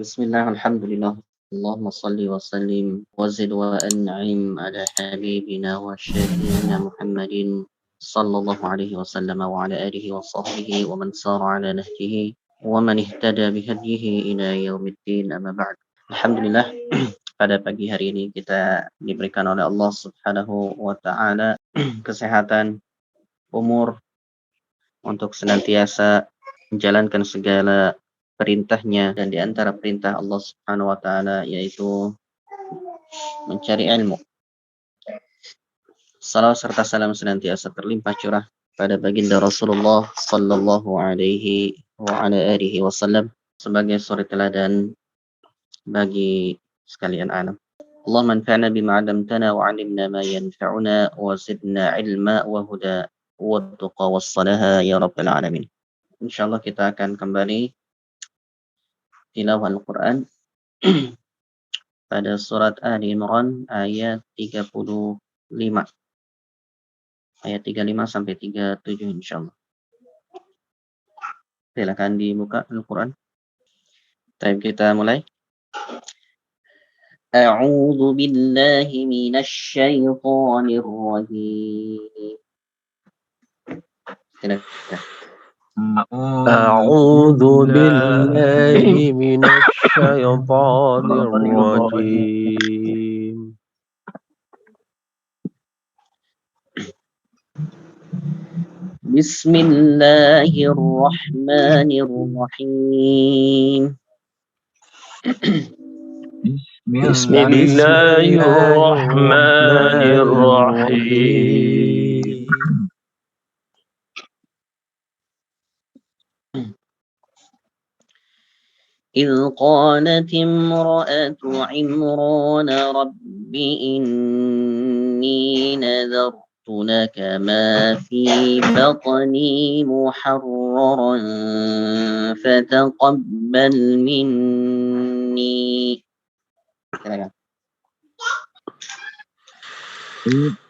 Bismillah, alhamdulillah. Allahumma salli wa sallim wa zid wa an'im ala habibina wa syafi'ina Muhammadin sallallahu alaihi wasallam wa ala alihi wa sahbihi wa man sara ala nahjihi wa man ihtada bihadihi ila yaumiddin, amma ba'd. Alhamdulillah, pada pagi hari ini kita diberikan oleh Allah Subhanahu wa taala kesehatan, umur untuk senantiasa menjalankan segala perintahnya, dan di antara perintah Allah Subhanahu wa taala yaitu mencari ilmu. Salam serta salam senantiasa terlimpah curah pada baginda Rasulullah sallallahu alaihi wa ala alihi wasallam sebagai suri teladan bagi sekalian alam. Allahumma anfa'na bima 'allamtana wa 'allimna ma yanfa'una wa zidna ilma wa huda wa tuqa was salaha ya rabbal alamin. Insyaallah kita akan kembali tilawah Al-Quran pada surat Ali Imran ayat 35. Ayat 35 sampai 37 insyaallah. Silakan dibuka Al-Quran. Baik, kita mulai. A'udzu billahi minasy syaithanir rajim. Silakan. أعوذ بالله من الشيطان الرجيم بسم الله الرحمن الرحيم بسم الله الرحمن الرحيم إذ قالت امرأة عمران رب إني نذرت لك ما في بطني محررا فتقبل مني.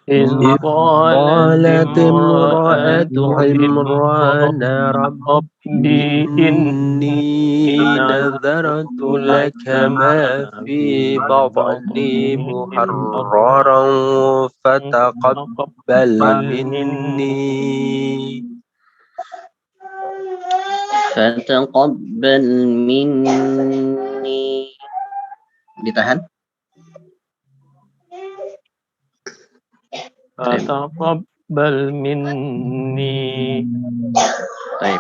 إذ قالت امرأة عمران ربي إني نذرت لك ما في بطني محررا فتقبل مني. فتقبل مني. Ditahan. فتقبل مني. طيب.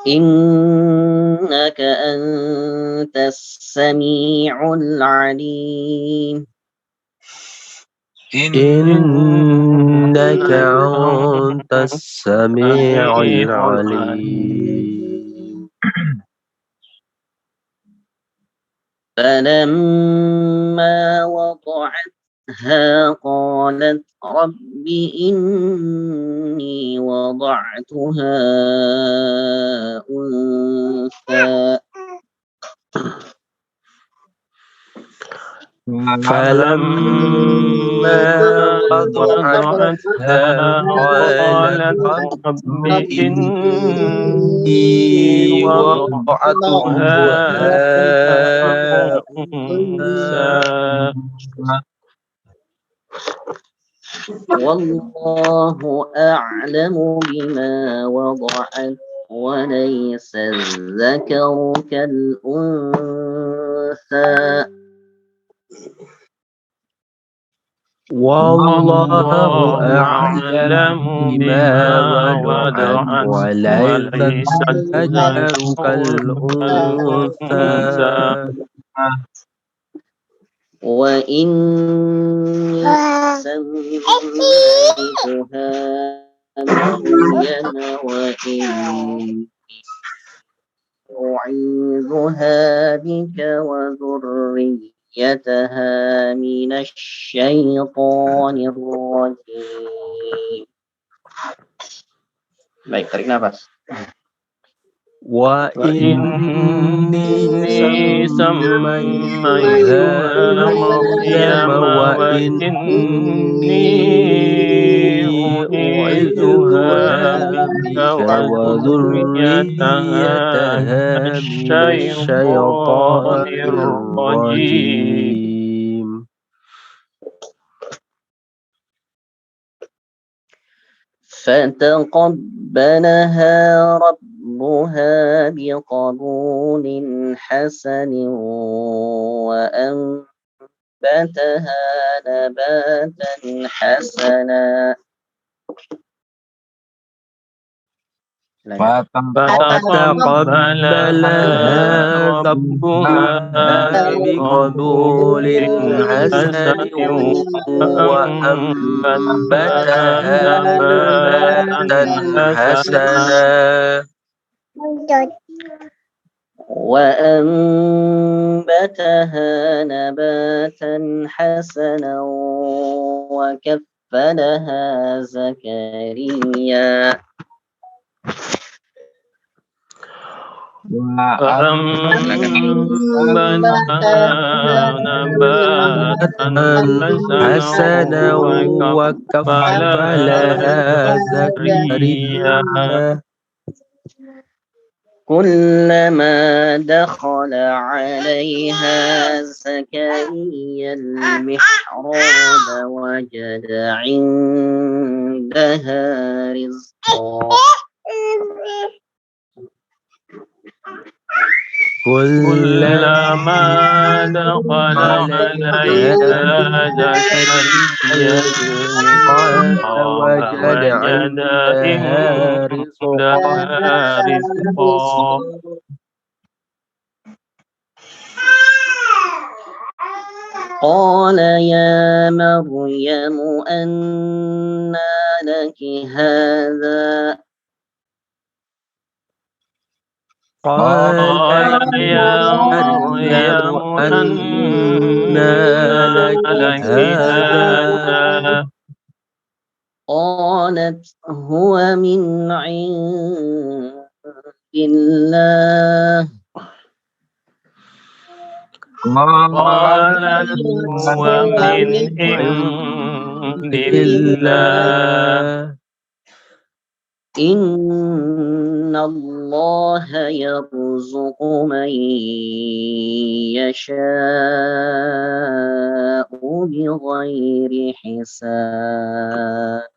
إنك أنت السميع العليم. إنك أنت السميع العليم. فلما وضعتها قالت رب إني وضعتها أنثى. فلما وضعتها قالت رب إني وضعتها أنثى والله أعلم بما وضعت وليس الذكر كالأنثى. والله أعلم بما وضعت وليس الذكر كالأنثى. وإني سميتها مريم وإني أعيذها بك وذريتها من الشيطان الرجيم. Baik, tarik nafas. وإني سميتها مريم وإني بك وذريتها من الشيطان الرجيم. فتقبلها ربها بقبول حسن وأنبتها نباتا حسنا. فتقبلها ربها بقبول حسن وأنبتها نباتا حسنا. وكفلها زكريا وأنبتها نباتا حسنا وكفلها زكريا. كلما دخل عليها زكريا المحراب وجد عندها رزقا. كلما دخل عليها زكريا المحراب وجد عندها رزقا. قال يا مريم أنى لك هذا. قال يا مريم أنى لك هذا. قالت هو من عند الله. قالت هو من عند الله. إن الله يرزق من يشاء بغير حساب.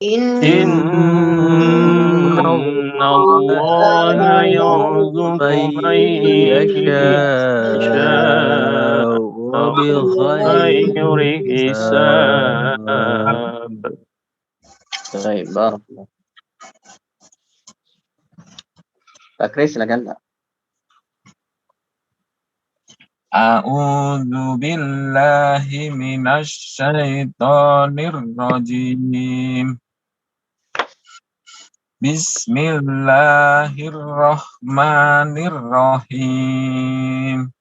إن الله يرزق من يشاء بغير حساب. طيب بارك الله. Pak Kris silakan Pak. A'udzu billahi minasy syaithanir rajim. Bismillahirrahmanirrahim.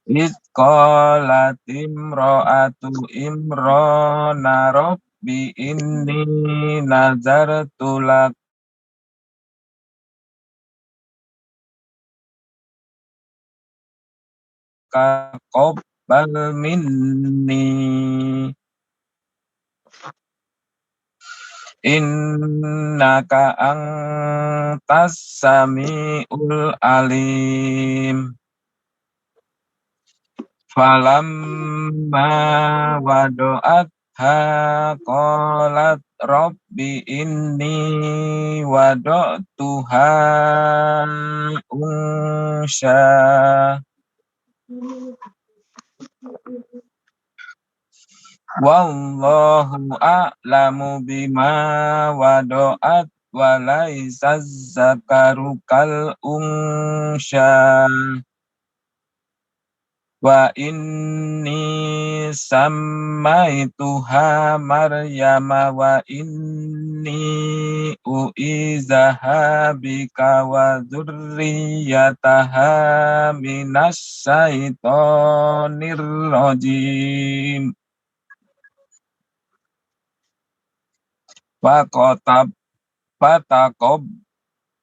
Idh qalat imra'atu imrana rabbi inni nazartu laka taqabbal minni innaka antas samiul alim. Falamma wadu'atha qalat rabbi inni wadu'tuha unsha wallahu a'lamu bima wadu'at wa laysa zakaru kal unsha. Wa inni sammaituha Maryama wa inni uizaha bika wa dzurriyyataha minas syaitonir rajim. Fataqabbalaha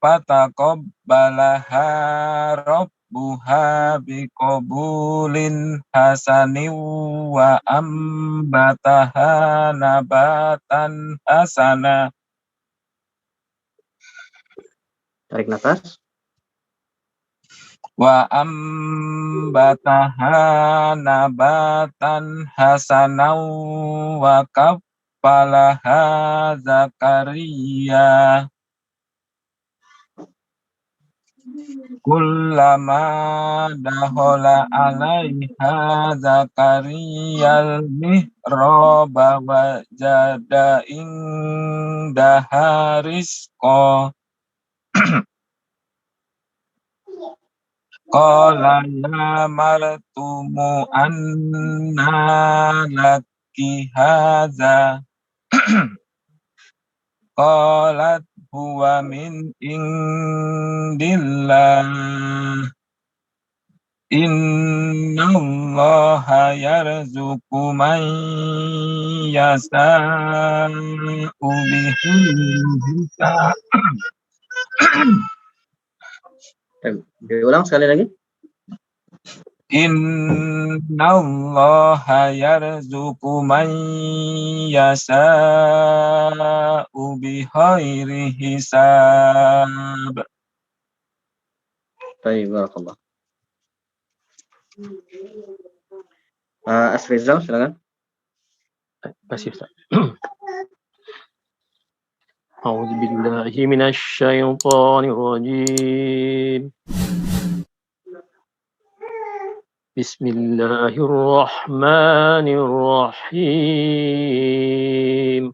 fataqabbalaha rabbuha biqabulin hasanin wa ambataha nabatan hasana. Tarik nafas. Wa ambataha nabatan hasanan wa kaffalaha Zakaria. Kullama dakhala alaiha Zakariyal mihraba wajada indaha rizqa. Qala ya martumu anna laki hadza. Qalat huwa min indillah. Innallaha yarzuqu man yasha'u bihisab. Diulang sekali lagi. Innallaha yarzuqu man yasha'u bighairi hisab. Baik, barakallah. Asrizal, silakan. Masih Ustaz. A'udzu billahi minasyaitonir rajim. Bismillahirrahmanirrahim.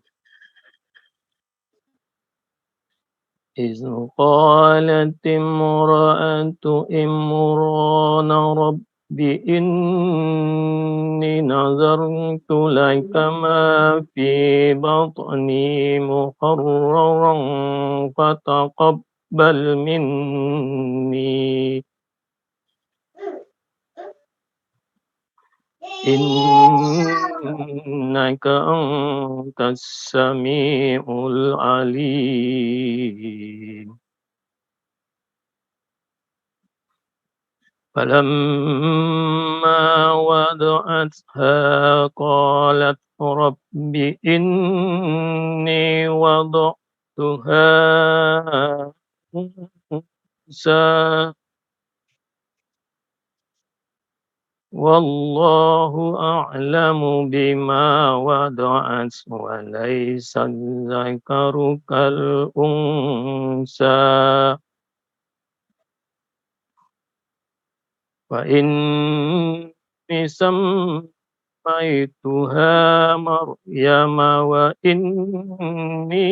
إذ قالت امرأة إمران رب إني نذرت لك ما في بطني محررا فتقبل مني إنك أنت السميع العليم فلما وضعتها قالت رب إني وضعتها أنثى والله أعلم بما وضعت وليس الذكر كالأنثى وإني سميتها مريم وإني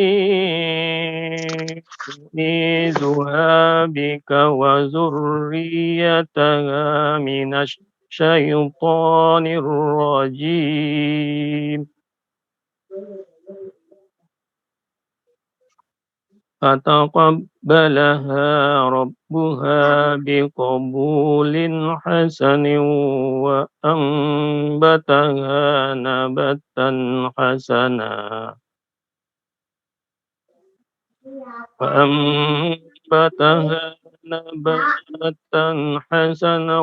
أعيذها بك وذريتها من الشيطان الرجيم فتقبلها ربها بقبول حسن وأنبتها نبتا حسنا وأنبتها نباتا حسنا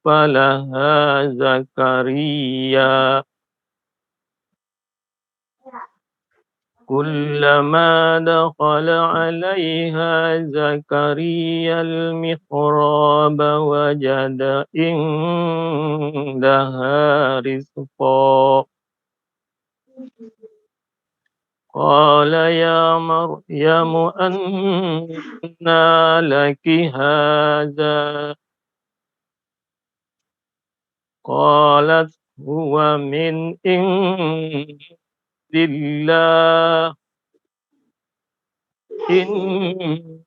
وكفلها زكريا كلما دخل عليها زكريا المحراب وجد عندها رزقا قال يا مريم أنى لك هذا قالت هو من عند الله إن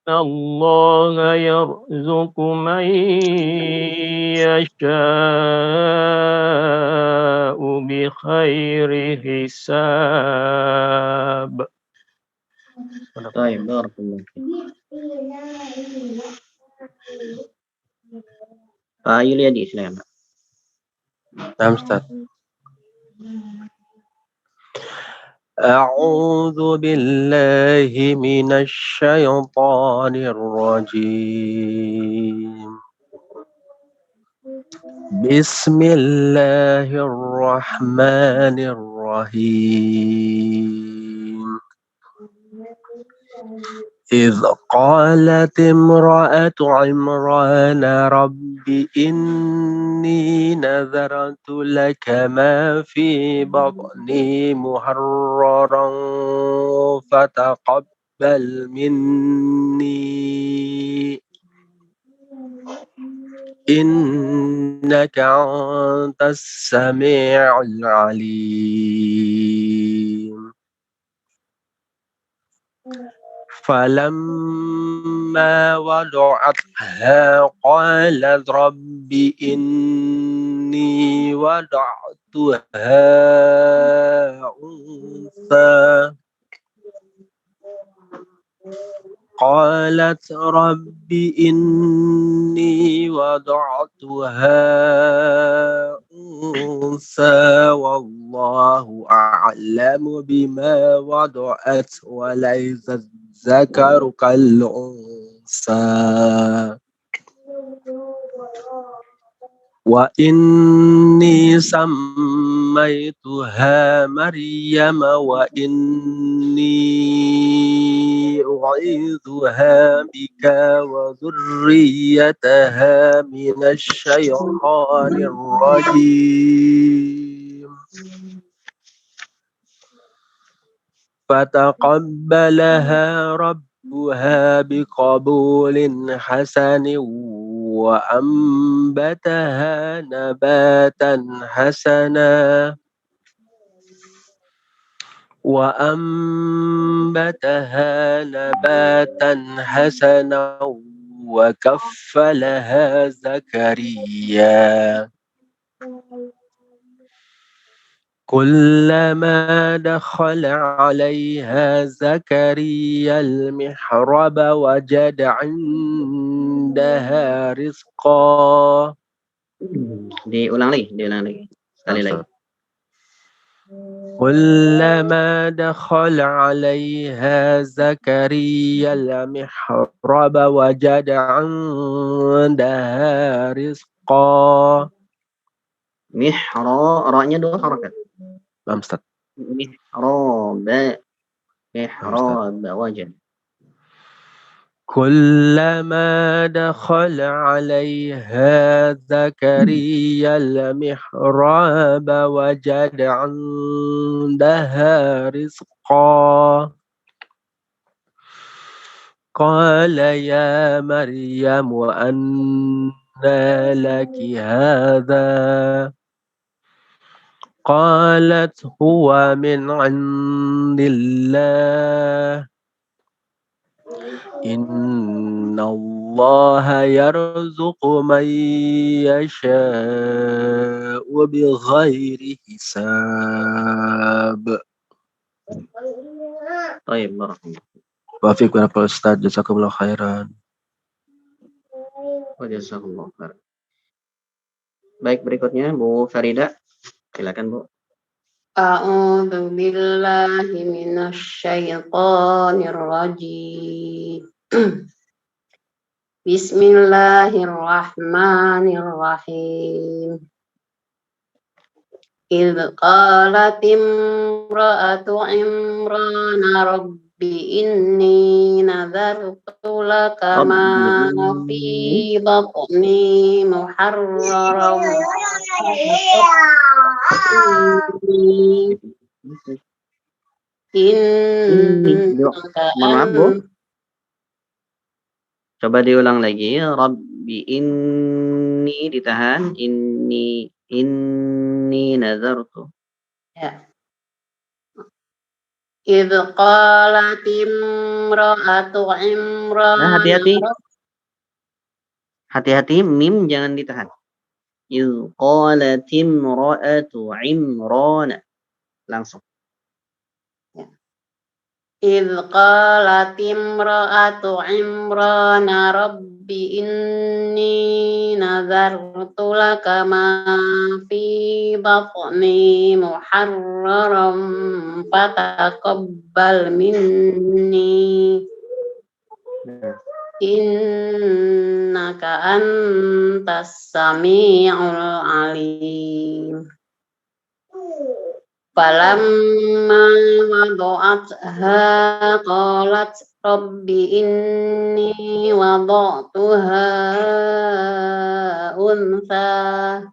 الله يرزق من يشاء بخير حساب. طيب بارك الله فيك. Pak Yuliadi, silakan Pak. Nah, Ustaz. أعوذ بالله من الشيطان الرجيم بسم الله الرحمن الرحيم إذ قالت امرأة عمران رب إني نذرت لك ما في بطني محررا فتقبل مني إنك أنت السميع العليم فلما وضعتها قالت رب إني وضعتها أنثى قالت رب إني وضعتها أنثى والله أعلم بما وضعت وليس الذكر كالأنثى وإني سميتها مريم وإني أعيذها بك وذريتها من الشيطان الرجيم فتقبلها ربها بقبول حسن وأنبتها نباتا حسنا وكفلها زكريا كلما دخل عليها زكريا المحراب وجد عندها رزقا Diulang lagi. Sekali lagi. كلما دخل عليها زكريا المحراب وجد عندها رزقا Mihra, ra-nya 2 harakat. نعم أستاذ Mihrab, wajad. كلما دخل عليها زكريا المحراب وجد عندها رزقا قال يا مريم أنى لك هذا قالت هو من عند الله إن الله يرزق من يشاء بغير حساب. Baik, barakallah. Wafiq wa Pak Ustaz, jazakumullah khairan. Jazakallah khair. Baik, berikutnya Bu Farida. Silakan Bu. A'udzu billahi minasyaitonir rajim. Bismillahirrahmanirrahim. Idz qalat imra'atu Imran rabbi inni nadartu laka ma fi batni muharraran Maaf Bu. Coba diulang lagi. Rabbi inni ditahan. Inni nazartu. Ya. Idz qalat imra'atu Imran. Nah, hati-hati. Hati-hati, mim jangan ditahan. Idz qalat imra'atu Imran. Langsung. Ya. إذ قالت امرأة عمران رب إني نذرت لك ما في بطني محررا فتقبل مني إنك أنت السميع العليم فلما وضعتها قالت رب إني وضعتها أنثى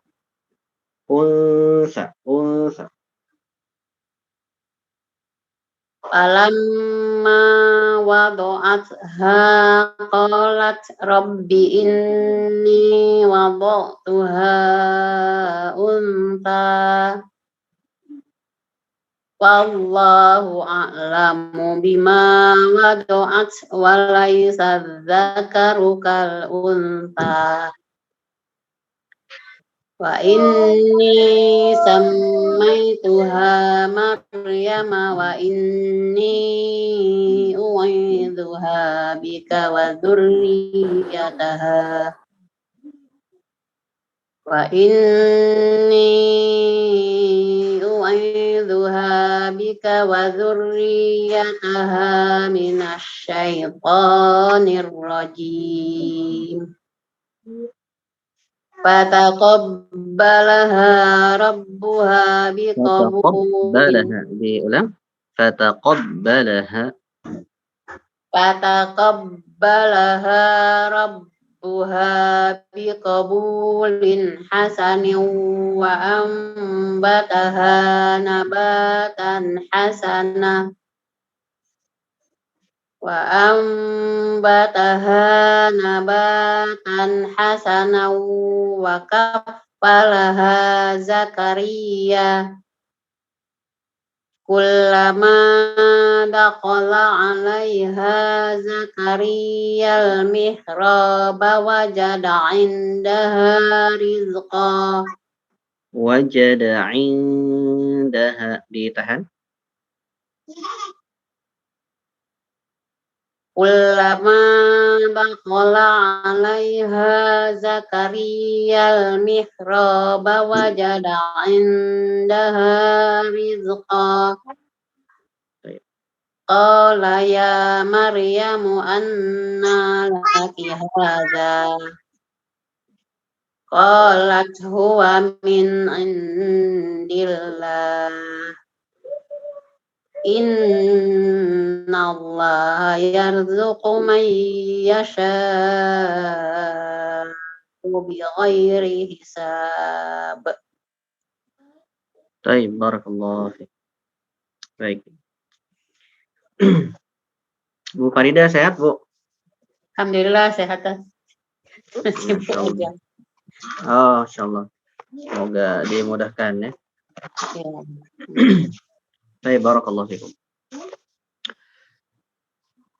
فلما وضعتها قالت رب إني وضعتها أنثى والله أعلم بما وضعت وليس الذكر كالأنثى وإني سميتها مريم وإني أعيذها بك وذريتها من الشيطان الرجيم فتقبلها ربها بقبول diulang. Fataqabbalaha ربها بقبول حسن وأنبتها نباتا حسنا وكفلها زكريا كلما دخل عليها زكريا المحراب وجد عندها ditahan. كلما دخل عليها زكريا المحراب وجد عندها رزقا قال يا مريم أنى لك هذا قالت هو من عند الله إن الله يرزق من يشاء بغير حساب. Baik, barakallahu fiik. Baik. Bu Farida sehat, Bu? Alhamdulillah sehat. Masya Allah. Oh, insyaallah. Semoga dimudahkan ya. Baik, barakallahu fiikum.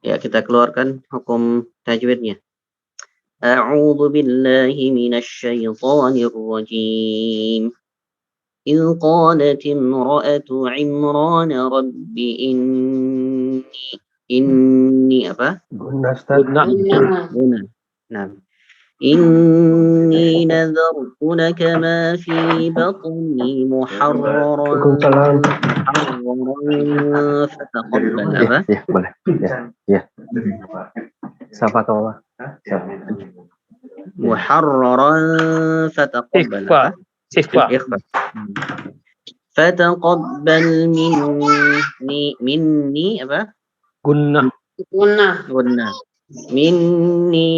Ya, kita keluarkan hukum tajwidnya. A'udzu billahi minasy syaithanir rajim. إذ قالت امرأة عمران رب إني apa? نعم إني نذرت لك ما في بطني محررا فتقبل apa? Ya, boleh. Ya. Safatullah. محررا فتقبل apa? إخفاء. فتقبل مني apa? Gunnah. Minni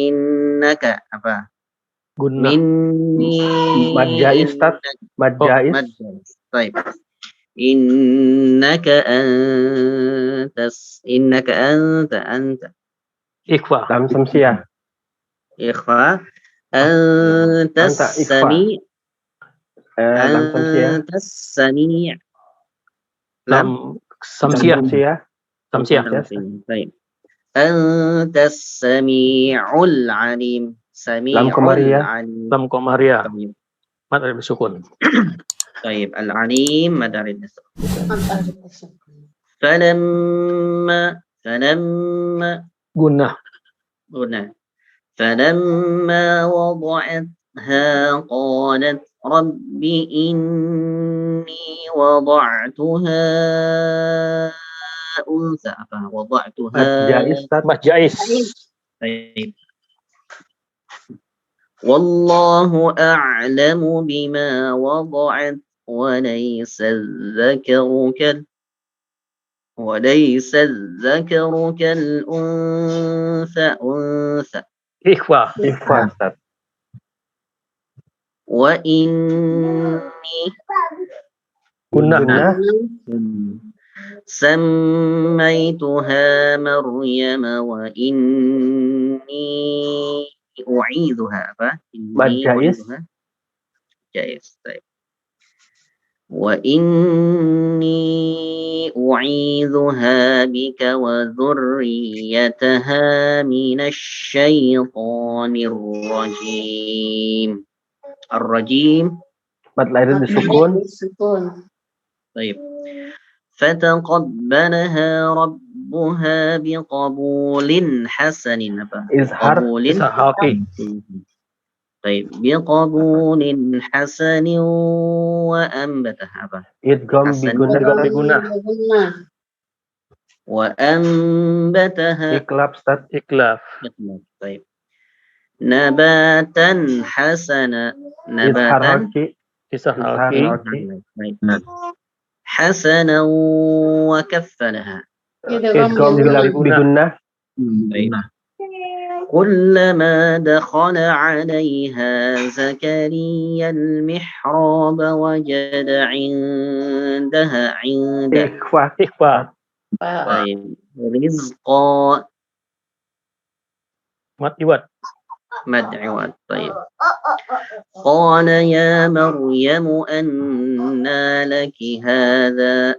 innaka apa? Gunnah. Minni Mad jaiz, Ustaz. Mad jaiz. Baik. Innaka anta. Ikhfa. Lam samsiyah. Ikhfa. Antas sami. Lam samsiyah. Antas sami. Lam samsiyah. Baik. Antas sami'ul alim. Lam qamariyah. Alim. Lam qamariyah. Mad ada sukun. Baik. Al-alim madarid. فلما Gunnah. هنا فلما وضعتها قالت رب إني وضعتها أنثى وضعتها Jais, Ustaz. Mas Jais. طيب. والله أعلم بما وضعت وليس الذكر كالأنثى Ikhfa. Ikhfa, Ustaz. وإني Gunnah. Gunnah. سميتها مريم وإني أعيذها Mad Jais. جائز طيب وإني أعيذها بك وذريتها من الشيطان الرجيم Mad lahir disukun. Sukun. طيب فتقبلها ربها بقبول حسن Izhar. Sahaki. طيب بقبول حسن وأنبتها Idgham Hasan. bigunnah. Idgham bigunnah. Gunnah. وأنبتها Iklab, Ustaz. Iklaf. طيب نباتا حسنا Izhar نباتا haki. Isahaki. طيب. حسنا وكفلها Idgham Bigunnah. bigunnah. طيب. كلما دخل عليها زكريا المحراب وجد عندها Ikhfa. Ikhfa. طيب رزقا Mat Iwat. مدعوات طيب قال يا مريم أنى لك هذا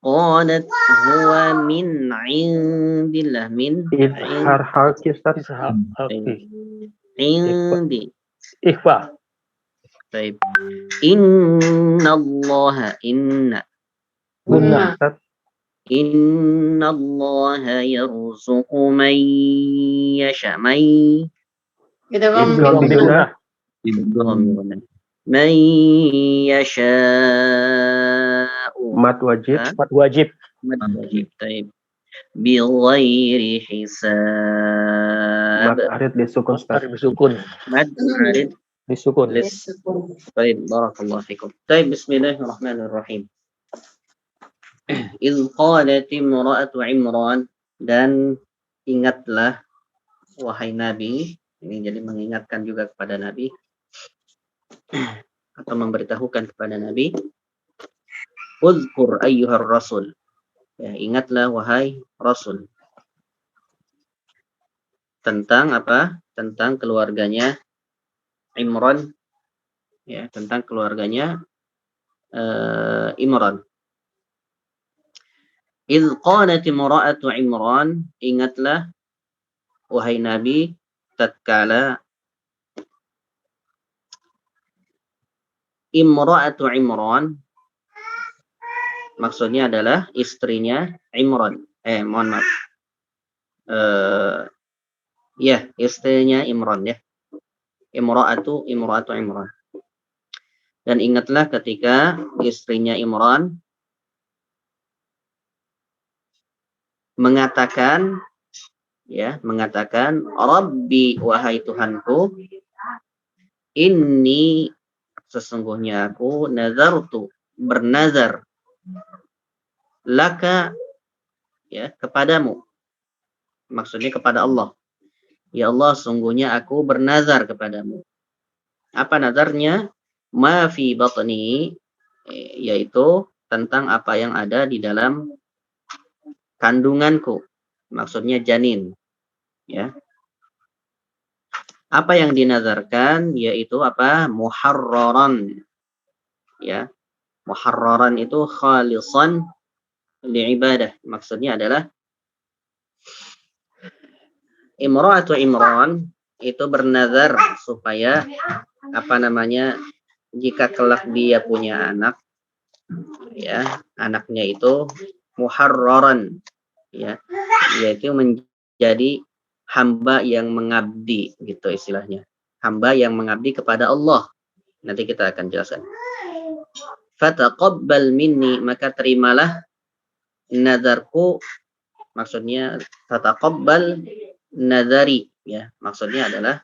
قالت هو من عند الله Izhar haki, Ustaz. Isahaki. عندي Ikhfa. طيب إن الله Gunnah. Ustaz. إن الله يرزق من يشاء Idgham Idgham Bigunnah. bigunnah. من يشاء Mat wajib. Mat wajib. مد واجب طيب بغير Mat حساب arid disukun, Ustaz. Harif disukun. مد عارض Disukun. Sukun. طيب بارك الله فيكم طيب بسم الله الرحمن الرحيم إذ قالت امرأة عمران dan ingatlah wahai Nabi, ini jadi mengingatkan juga kepada Nabi atau memberitahukan kepada Nabi, uzkur ayyuhar rasul, ya, ingatlah wahai Rasul tentang apa? Tentang keluarganya Imran, ya, tentang keluarganya Imran. Idz qalat imra'atu Imran, ingatlah wahai Nabi tatkala imra'atu Imran, maksudnya adalah istrinya Imran. Mohon maaf. Ya, istrinya Imran ya. Imra'atu Imran. Dan ingatlah ketika istrinya Imran mengatakan Rabbi, wahai Tuhanku, inni, sesungguhnya aku nazartu, bernazar, laka, ya, kepadamu, maksudnya kepada Allah. Ya Allah, sungguhnya aku bernazar kepadamu. Apa nazarnya? Ma fi batni, yaitu tentang apa yang ada di dalam kandunganku, maksudnya janin, ya. Apa yang dinazarkan yaitu apa? Muharraran, ya. Muharraran itu khalisan li'ibadah, maksudnya adalah imra'atu Imran itu bernazar supaya jika kelak dia punya anak, ya, anaknya itu muharraran, ya, yaitu menjadi hamba yang mengabdi, gitu istilahnya. Hamba yang mengabdi kepada Allah. Nanti kita akan jelaskan. Fataqabbal minni, maka terimalah nazarku, maksudnya fataqabbal nazari, ya, maksudnya adalah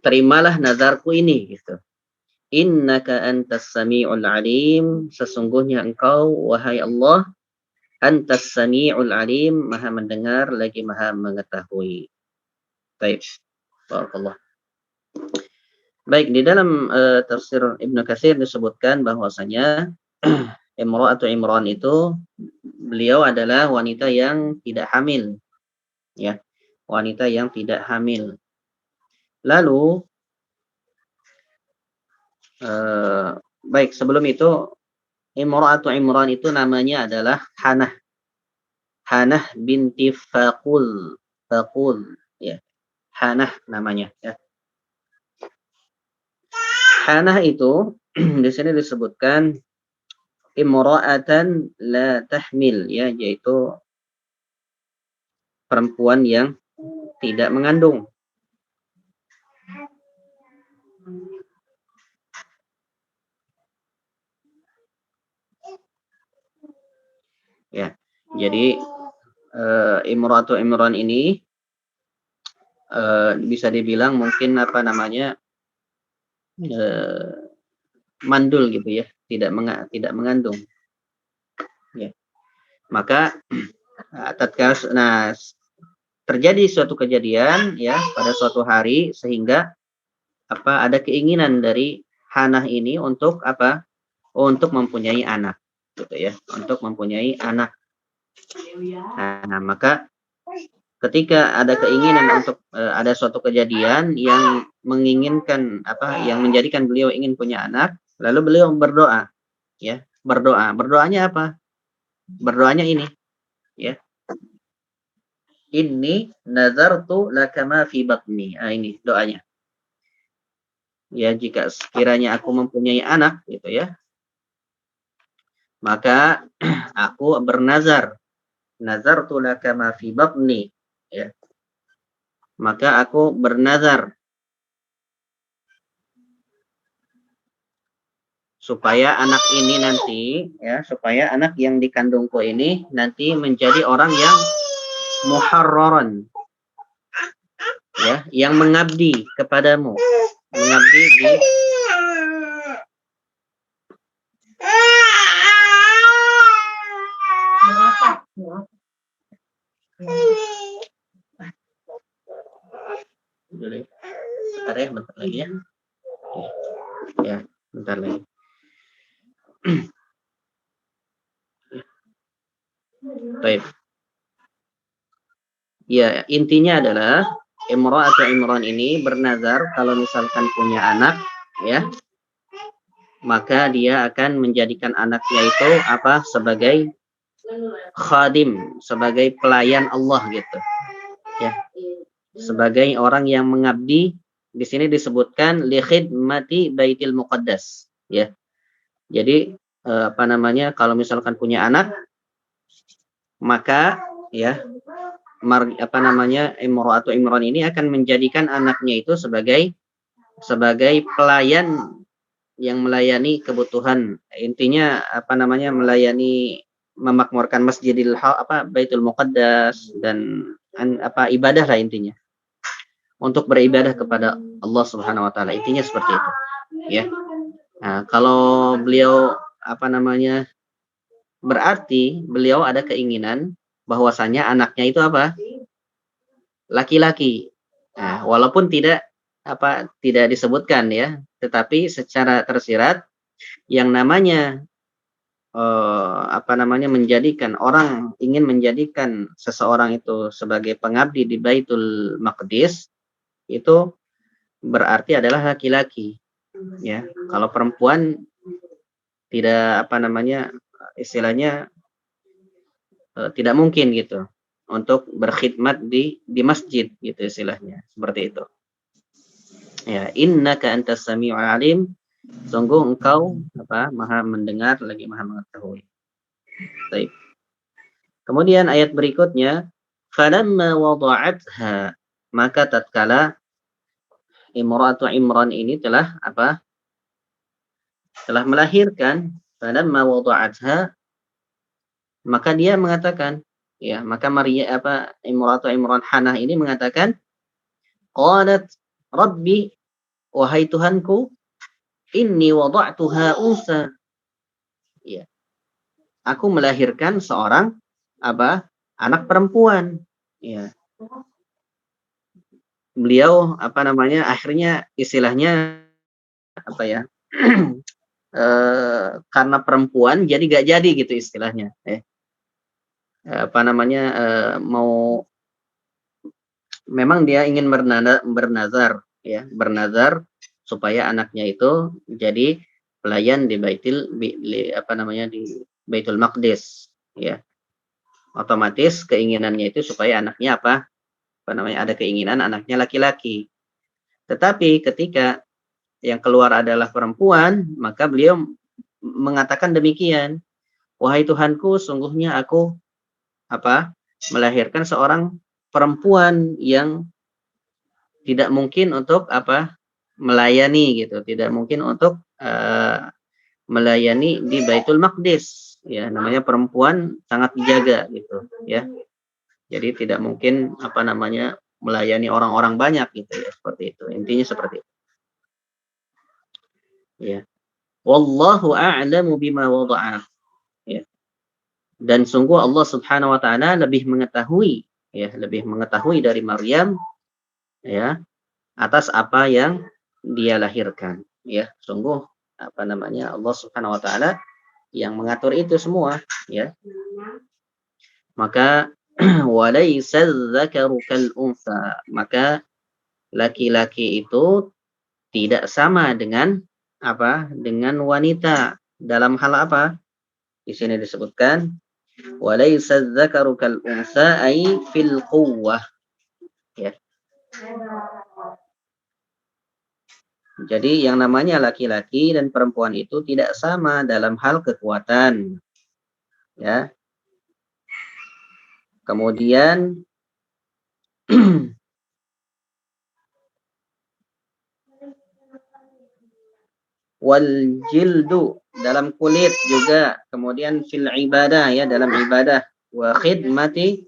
terimalah nazarku ini, gitu. Innaka antas sami'ul alim, sesungguhnya engkau wahai Allah antas sami'ul alim, maha mendengar lagi maha mengetahui. Baik. Barakallah. Baik, di dalam tafsir Ibnu Katsir disebutkan bahwasanya Imra'atu Imran itu beliau adalah wanita yang tidak hamil, ya, wanita yang tidak hamil. Lalu baik, sebelum itu Imra'atu Imran itu namanya adalah Hanah binti Faqul, ya, Hanah namanya, ya. Hanah itu di sini disebutkan imra'atan la tahmil, ya, yaitu perempuan yang tidak mengandung. Ya, jadi Imra'atu Imran ini bisa dibilang mungkin apa namanya mandul gitu ya, tidak mengandung. Ya. Maka tatkala terjadi suatu kejadian ya pada suatu hari sehingga ada keinginan dari Hanah ini untuk apa? Untuk mempunyai anak, gitu ya, untuk mempunyai anak. Nah, maka ketika ada keinginan untuk ada suatu kejadian yang menginginkan yang menjadikan beliau ingin punya anak, lalu beliau berdoa, ya, berdoanya apa? Berdoanya ini, ya, inni nazartu laka ma fi batni. Ini doanya. Ya, jika sekiranya aku mempunyai anak, gitu ya, maka aku bernazar, nazartu laka ma fi batni, ya. Maka aku bernazar supaya anak ini nanti, ya, supaya anak yang dikandungku ini nanti menjadi orang yang muharraran, ya, yang mengabdi kepadamu, mengabdi di bentar ya, bentar lagi ya. Ya, bentar lagi. Baik. Ya, intinya adalah Imra'atu Imran ini bernazar kalau misalkan punya anak, ya, maka dia akan menjadikan anaknya itu sebagai khadim, sebagai pelayan Allah, gitu. Ya. Sebagai orang yang mengabdi, di sini disebutkan li khidmati Baitil Muqaddas, ya. Jadi kalau misalkan punya anak, maka ya Imra'atu Imran ini akan menjadikan anaknya itu sebagai pelayan yang melayani kebutuhan, intinya melayani, memakmurkan Masjidil Baitul Muqaddas dan ibadah lah intinya, untuk beribadah kepada Allah Subhanahu wa taala, intinya seperti itu, ya. Nah, kalau beliau berarti beliau ada keinginan bahwasanya anaknya itu laki-laki. Nah, walaupun tidak disebutkan, ya, tetapi secara tersirat yang namanya ingin menjadikan seseorang itu sebagai pengabdi di Baitul Maqdis itu berarti adalah laki-laki, ya. Kalau perempuan tidak istilahnya tidak mungkin gitu untuk berkhidmat di masjid, gitu istilahnya, seperti itu. Ya, innaka antas sami'ul alim, sungguh engkau maha mendengar lagi maha mengetahui. Baik. Kemudian ayat berikutnya, falamma wada'atha, maka tatkala Imratu Imran ini telah apa? Telah melahirkan, falamma wada'atha, maka dia mengatakan, ya, maka Maria apa Imratu Imran Hanah ini mengatakan, qalat rabbi, wahai Tuhanku, inni wada'tuha unsa. Ya, aku melahirkan seorang apa? Anak perempuan. Ya. Beliau apa namanya? Akhirnya istilahnya apa ya? Karena perempuan jadi gak jadi gitu istilahnya. Apa namanya? Mau memang dia ingin bernazar, ya, bernazar supaya anaknya itu jadi pelayan di apa namanya di Baitul Maqdis, ya. Otomatis keinginannya itu supaya anaknya apa namanya ada keinginan anaknya laki-laki. Tetapi ketika yang keluar adalah perempuan, maka beliau mengatakan demikian, wahai Tuhanku, sungguhnya aku apa melahirkan seorang perempuan yang tidak mungkin untuk apa melayani gitu, tidak mungkin untuk melayani di Baitul Maqdis, ya, namanya perempuan sangat dijaga gitu, ya. Jadi tidak mungkin apa namanya melayani orang-orang banyak gitu, ya, seperti itu. Intinya seperti itu. Ya. Wallahu a'lamu bima wada'a. Ya. Dan sungguh Allah Subhanahu wa taala lebih mengetahui, ya, lebih mengetahui dari Maryam, ya, atas apa yang dia lahirkan, ya. Sungguh apa namanya Allah Subhanahu wa taala yang mengatur itu semua, ya. Maka walaysa dzakaru kal unsa, maka laki-laki itu tidak sama dengan apa? Dengan wanita dalam hal apa? Di sini disebutkan walaysa dzakaru kal unsa ay fil quwwah, ya. Jadi yang namanya laki-laki dan perempuan itu tidak sama dalam hal kekuatan, ya. Kemudian wal jildu dalam kulit juga, kemudian fil ibadah, ya, dalam ibadah, wa khidmatil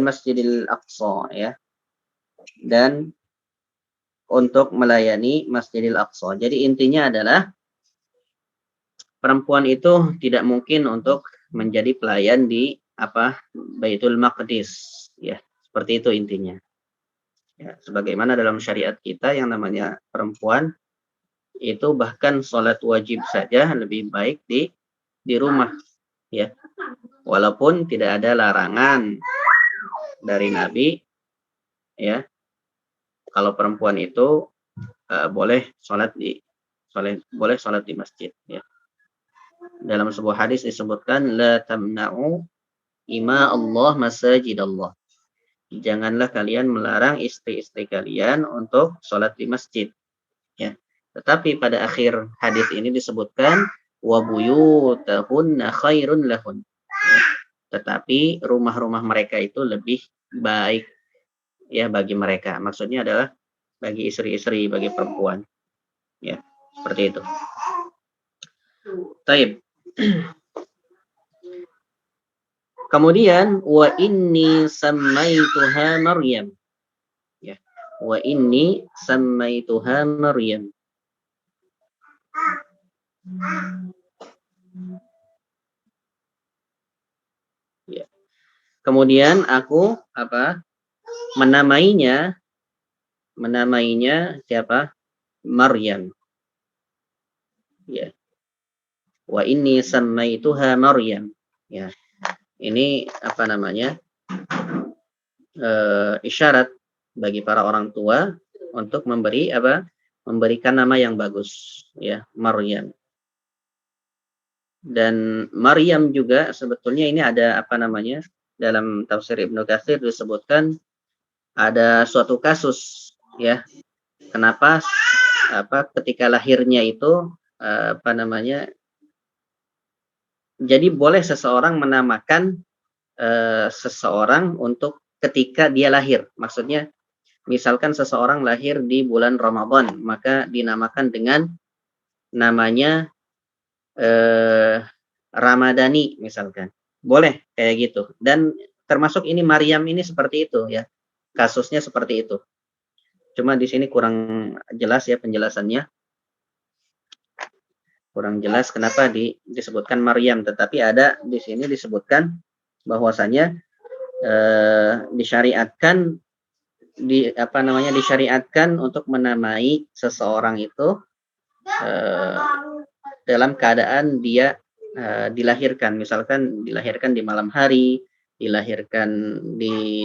Masjidil Aqsa, ya, dan untuk melayani Masjidil Aqsa. Jadi intinya adalah perempuan itu tidak mungkin untuk menjadi pelayan di apa Baitul Maqdis, ya, seperti itu intinya. Ya, sebagaimana dalam syariat kita yang namanya perempuan itu bahkan sholat wajib saja lebih baik di rumah, ya, walaupun tidak ada larangan dari Nabi, ya, kalau perempuan itu boleh sholat di masjid, ya. Dalam sebuah hadis disebutkan la tamna'u ima Allah masajid Allah, janganlah kalian melarang istri-istri kalian untuk sholat di masjid, ya. Tetapi pada akhir hadis ini disebutkan wa buyutahunna khairun lahun, ya. Tetapi rumah-rumah mereka itu lebih baik, ya, bagi mereka. Maksudnya adalah bagi istri-istri, bagi perempuan, ya, seperti itu. Taib. Kemudian wa inni sammaituha Maryam, ya, wa inni sammaituha Maryam. Ya. Kemudian aku apa? Menamainya siapa? Maryam. Ya. Wa inni sammaituha Maryam. Ya. Ini apa namanya? Isyarat bagi para orang tua untuk memberikan nama yang bagus, ya, Maryam. Dan Maryam juga sebetulnya ini ada apa namanya? Dalam tafsir Ibnu Katsir disebutkan ada suatu kasus, ya. Kenapa ketika lahirnya itu apa namanya? Jadi boleh seseorang menamakan seseorang untuk ketika dia lahir. Maksudnya, misalkan seseorang lahir di bulan Ramadan, maka dinamakan dengan namanya Ramadhani misalkan. Boleh kayak gitu. Dan termasuk ini Maryam ini seperti itu ya. Kasusnya seperti itu. Cuma di sini kurang jelas ya penjelasannya. Kurang jelas kenapa disebutkan Maryam, tetapi ada di sini disebutkan bahwasanya disyariatkan disyariatkan untuk menamai seseorang itu dalam keadaan dia dilahirkan, misalkan dilahirkan di malam hari, dilahirkan di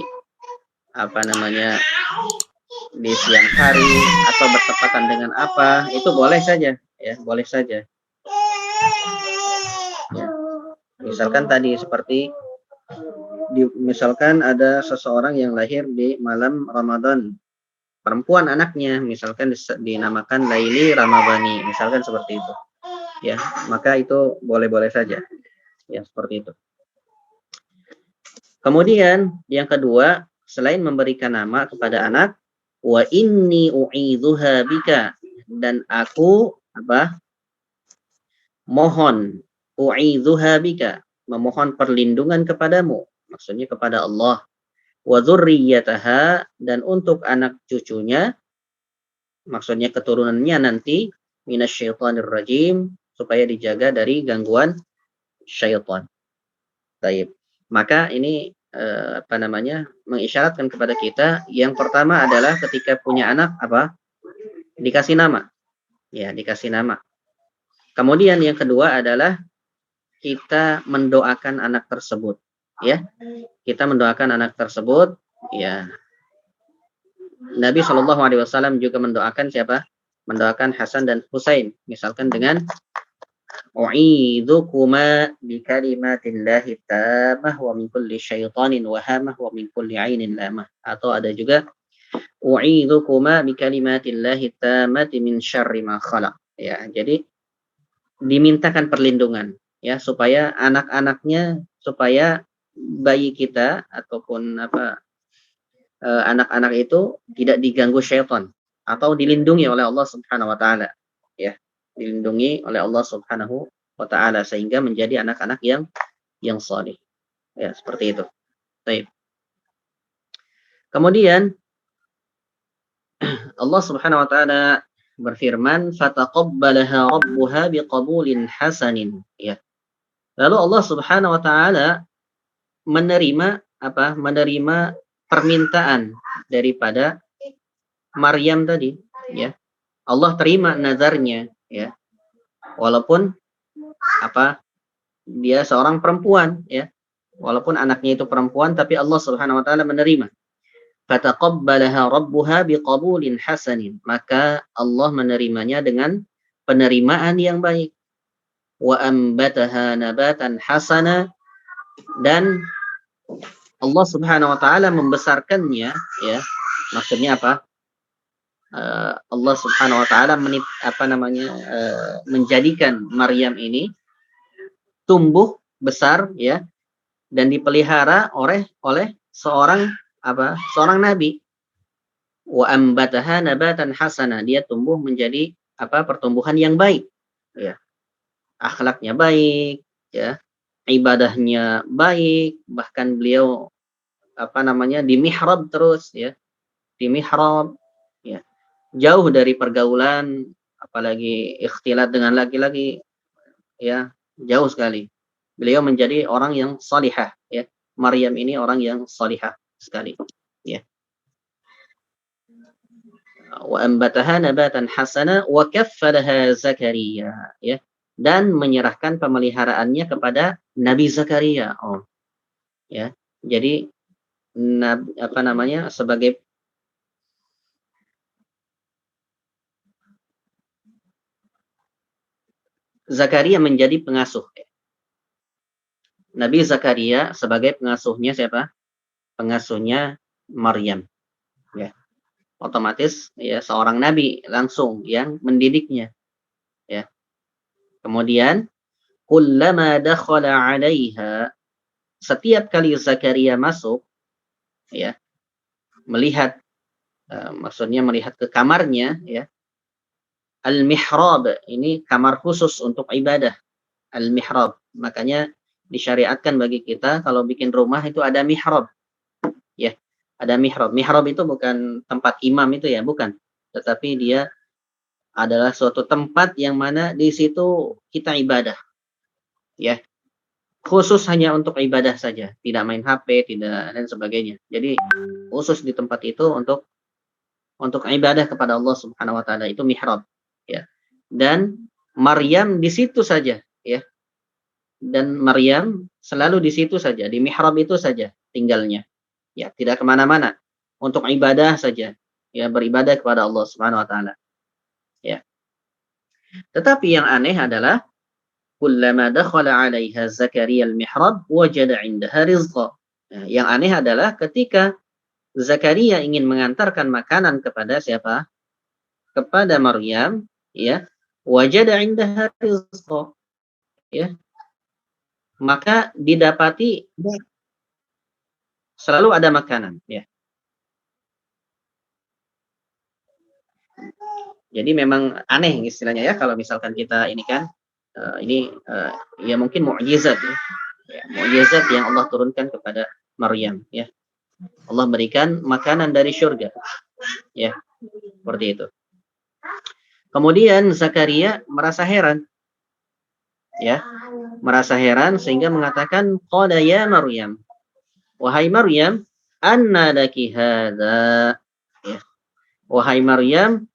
di siang hari atau bertepatan dengan apa, itu boleh saja ya, boleh saja ya. Misalkan tadi seperti misalkan ada seseorang yang lahir di malam Ramadan, perempuan anaknya, misalkan dinamakan Laili Ramadhani, misalkan seperti itu ya, maka itu boleh-boleh saja ya, seperti itu. Kemudian yang kedua, selain memberikan nama kepada anak, wa inni u'idzuha bika, dan aku mohon, u'idzuha bika, memohon perlindungan kepadamu, maksudnya kepada Allah, wa dzurriyyataha, dan untuk anak cucunya, maksudnya keturunannya nanti, minasyaitonir rajim, supaya dijaga dari gangguan syaitan. Baik. Maka ini mengisyaratkan kepada kita, yang pertama adalah ketika punya anak dikasih nama. Ya, dikasih nama. Kemudian yang kedua adalah kita mendoakan anak tersebut, ya. Kita mendoakan anak tersebut, ya. Nabi Shallallahu alaihi wasallam juga mendoakan siapa? Mendoakan Hasan dan Husain, misalkan dengan u'idukuma bikalimatillahi tammah wa min kulli syaitanin wahamah wa min kulli ainin lamah. Atau ada juga u'idukuma bikalimatillahi tammati min syarri ma khalaq. Ya, jadi dimintakan perlindungan ya, supaya anak-anaknya, supaya bayi kita ataupun anak-anak itu tidak diganggu syaitan atau dilindungi oleh Allah Subhanahu wa taala ya. Dilindungi oleh Allah Subhanahu wa taala sehingga menjadi anak-anak yang saleh. Ya, seperti itu. Baik. Kemudian Allah Subhanahu wa taala berfirman, fataqabbalaha rabbuha biqabulin hasanin, ya. Lalu Allah Subhanahu wa taala menerima permintaan daripada Maryam tadi, ya. Allah terima nazarnya, ya. Walaupun dia seorang perempuan, ya. Walaupun anaknya itu perempuan, tapi Allah Subhanahu wa taala menerima. Fataqabbalaha rabbuha biqabulin hasanin. Maka Allah menerimanya dengan penerimaan yang baik. Wa ambataha nabatan hasana, dan Allah Subhanahu wa taala membesarkannya, ya. Maksudnya apa? Allah Subhanahu wa taala menjadikan Maryam ini tumbuh besar, ya, dan dipelihara oleh seorang nabi. Wa ambataha nabatan hasana, dia tumbuh menjadi pertumbuhan yang baik, ya. Akhlaknya baik, ya. Ibadahnya baik, bahkan beliau di mihrab terus, ya. Di mihrab, ya. Jauh dari pergaulan, apalagi ikhtilat dengan laki-laki, ya, jauh sekali. Beliau menjadi orang yang salihah, ya. Maryam ini orang yang salihah sekali, ya. Wa ambataha nabatan hasana wa kaffalaha Zakaria, ya. Dan menyerahkan pemeliharaannya kepada Nabi Zakaria. Ya. Jadi sebagai Zakaria menjadi pengasuh. Nabi Zakaria sebagai pengasuhnya siapa? Pengasuhnya Maryam. Ya. Otomatis ya seorang nabi langsung yang mendidiknya. Ya. Kemudian kullama dakhala 'alaiha, setiap kali Zakaria masuk, ya, melihat, maksudnya melihat ke kamarnya, ya. Al-mihrab, ini kamar khusus untuk ibadah. Al-mihrab. Makanya disyariatkan bagi kita kalau bikin rumah itu ada mihrab. Ya, ada mihrab. Mihrab itu bukan tempat imam itu ya, bukan. Tetapi dia adalah suatu tempat yang mana di situ kita ibadah. Ya. Khusus hanya untuk ibadah saja, tidak main HP, tidak dan sebagainya. Jadi khusus di tempat itu untuk ibadah kepada Allah Subhanahu wa taala, itu mihrab, ya. Dan Maryam di situ saja, ya. Dan Maryam selalu di situ saja, di mihrab itu saja tinggalnya. Ya, tidak kemana-mana. Untuk ibadah saja. Ya, beribadah kepada Allah Subhanahu wa taala. Ya. Tetapi yang aneh adalah kullama dakhala 'alaiha Zakaria al-mihrab wajada 'indaha rizqa. Nah, yang aneh adalah ketika Zakaria ingin mengantarkan makanan kepada siapa? Kepada Maryam, ya. Wajada 'indaha rizqa. Ya. Maka didapati selalu ada makanan, ya. Jadi memang aneh istilahnya ya kalau misalkan kita ini kan ya mungkin mukjizat ya. Ya, mukjizat yang Allah turunkan kepada Maryam, ya. Allah berikan makanan dari surga. Ya, seperti itu. Kemudian Zakaria merasa heran. Ya, merasa heran sehingga mengatakan qala ya Maryam, wahai Maryam, anna laki hadza, ya. Wahai Maryam,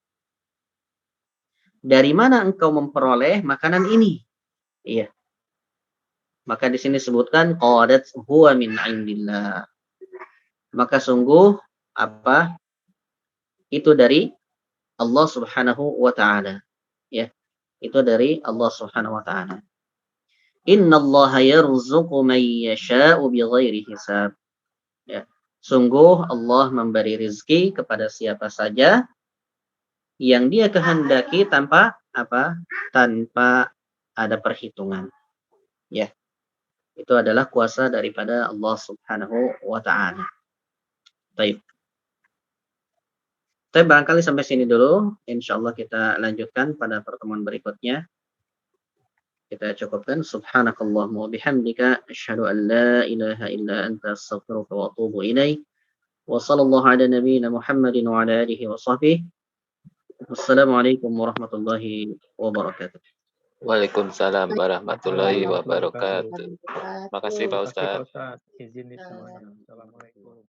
dari mana engkau memperoleh makanan ini? Iya. Maka di sini disebutkan qalat huwa min indillah. Maka sungguh apa? Itu dari Allah Subhanahu wa taala. Ya. Itu dari Allah Subhanahu wa taala. Innallaha yarzuqu man yasha'u bighairi hisab. Ya. Sungguh Allah memberi rizki kepada siapa saja yang dia kehendaki tanpa apa? Tanpa ada perhitungan. Ya. Itu adalah kuasa daripada Allah Subhanahu wa taala. Baik. Tapi barangkali sampai sini dulu. Insyaallah kita lanjutkan pada pertemuan berikutnya. Kita cukupkan. Subhanakallahumma wa bihamdika asyhadu an la ilaha illa anta astaghfiruka wa atubu ilaik. Wa sallallahu ala nabiyyina Muhammadin wa ala alihi wa sahbihi. Wassalamualaikum warahmatullahi wabarakatuh. Waalaikumsalam warahmatullahi wabarakatuh. Makasih Pak Terima kasih Ustaz. Pak Ustaz. Izin semuanya. Assalamualaikum.